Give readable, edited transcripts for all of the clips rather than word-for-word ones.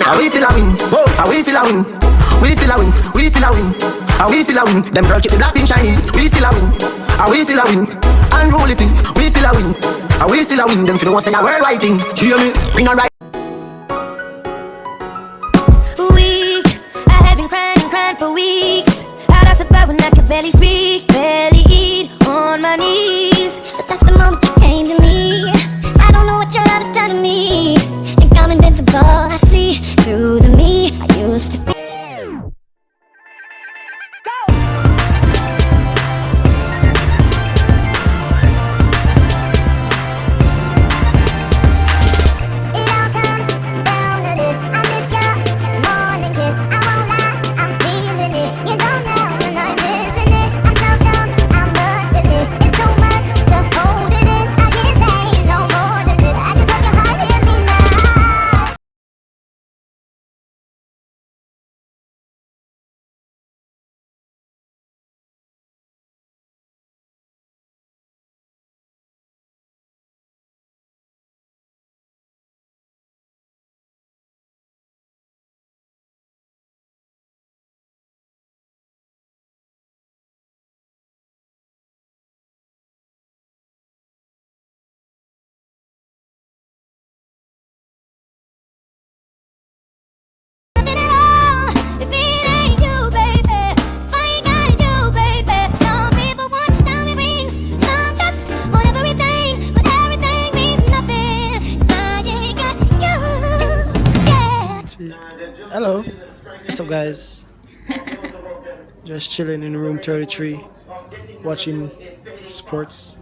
Are we still a win? Are we still a win? We still a win. We still a win. Are we still a win? Them girl keep the black pin shining. We still a win. Are we still a win? Unruly thing. We still a win. Are we still a win? Them to the one say a worldwide thing. Hear me? Bring a right. Weak. I have been crying for weeks. How I survive when I could barely speak, barely eat, on my knees. But that's the moment you came to me. I don't know what your love is telling me. Think I'm invincible. I see through the me I used to be. Hello, what's up guys? Just chilling in room 33 watching sports.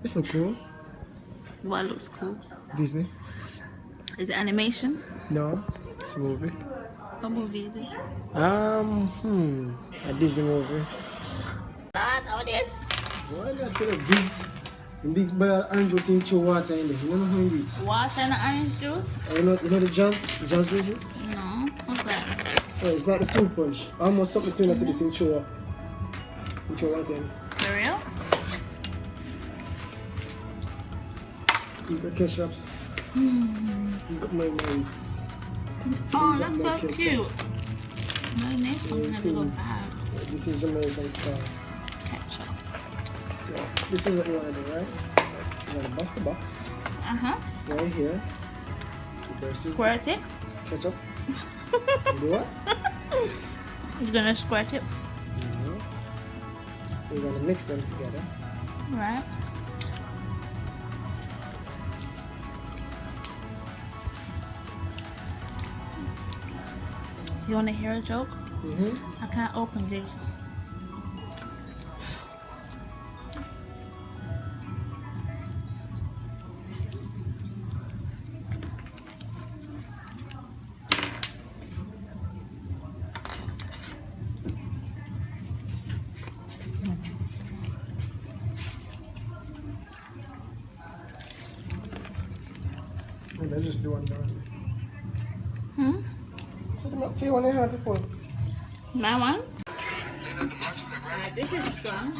This look cool. What looks cool? Disney. Is it animation? No, it's a movie. What movie is it? A Disney movie. What is? Why did I tell you Bigs buy orange juice in chill water in there? You don't know how you eat. Water and orange juice? You know the jazz music? No. What's that? Oh, it's like the fruit punch. Almost something similar to this in chill water. For real? You got ketchups. You got mayonnaise. Oh, that's so cute. Mayonnaise something that go bad. This is Jamaican style. Ketchup. So, this is what you want to do, right? You want to bust the box. Right here. Squirt it. Ketchup. You do what? You're gonna squirt it. You're gonna mix them together. Right. You wanna hear a joke? I can't open this. Let's just do one down. So the few one have to put. My one? This is strong.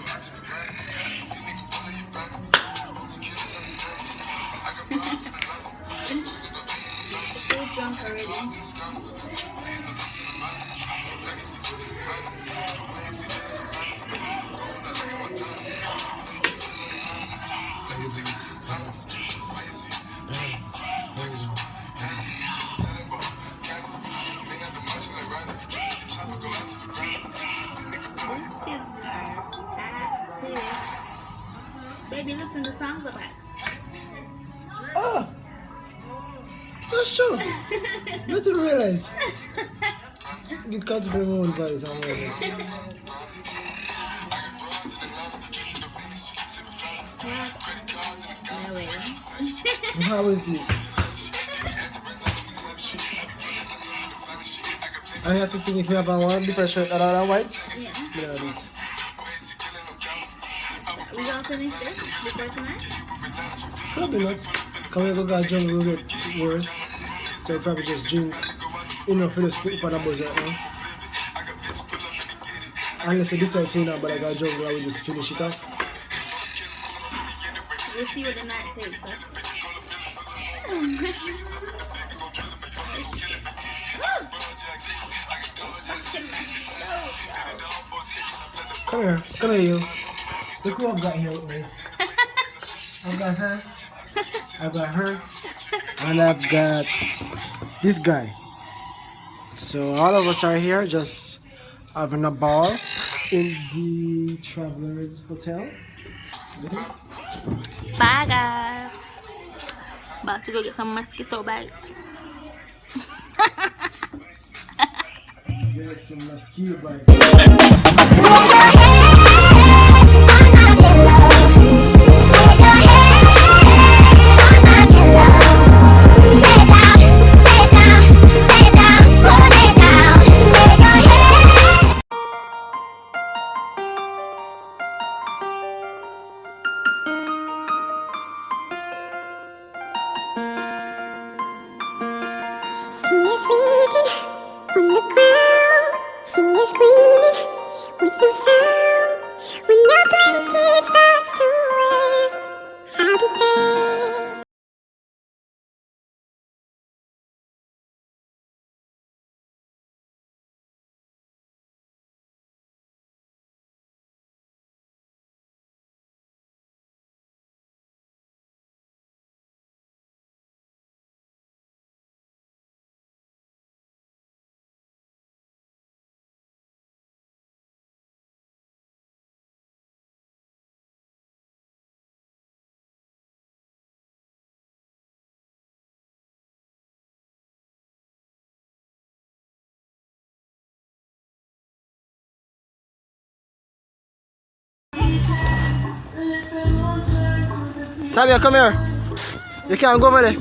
Too drunk already. Baby, listen to songs about. Oh! That's true! I didn't realize. You can't be my own voice. I'm it. How is it? I have to think if you have one different shirt other white. Yeah. We gonna finish this before tonight? Probably not. Because we go to jungle will get worse. So I probably just drink enough for the split up on the buzz right now. Unless I decide to now, but I got jungle, I will just finish it off. We'll see what the night takes us. Come here, you. Look who I've got here with me. I've got her, and I've got this guy. So all of us are here just having a ball in the Travelers Hotel. Bye guys. About to go get some mosquito bites. Get some mosquito bites. On the ground, see you screaming with no sound. When your blanket starts to wear, I'll be there. Tabia, come here. You can't go over there.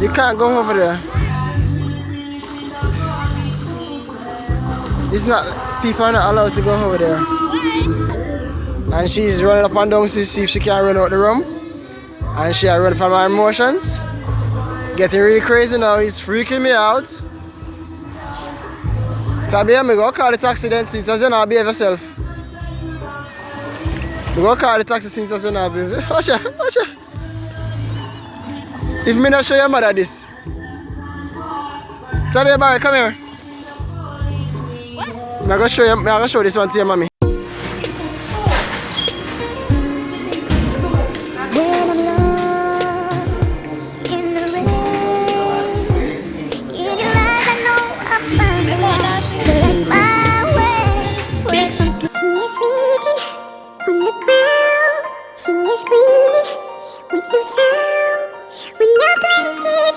You can't go over there. It's not, people are not allowed to go over there. And she's running up and down to see if she can run out the room. And she run from her emotions. Getting really crazy now, it's freaking me out. Tabia, me go call the taxi then since you not behave yourself. We go call the taxi since you not behave yourself. Watch out, watch out. If me not show your mother this. Tabia Barry, come here. I'm gonna show this one to your mommy. When I'm lost in the rain, in your eyes I know I'll find the light to light my way. When I'm sleeping on the ground, see you screaming with no sound. When your blanket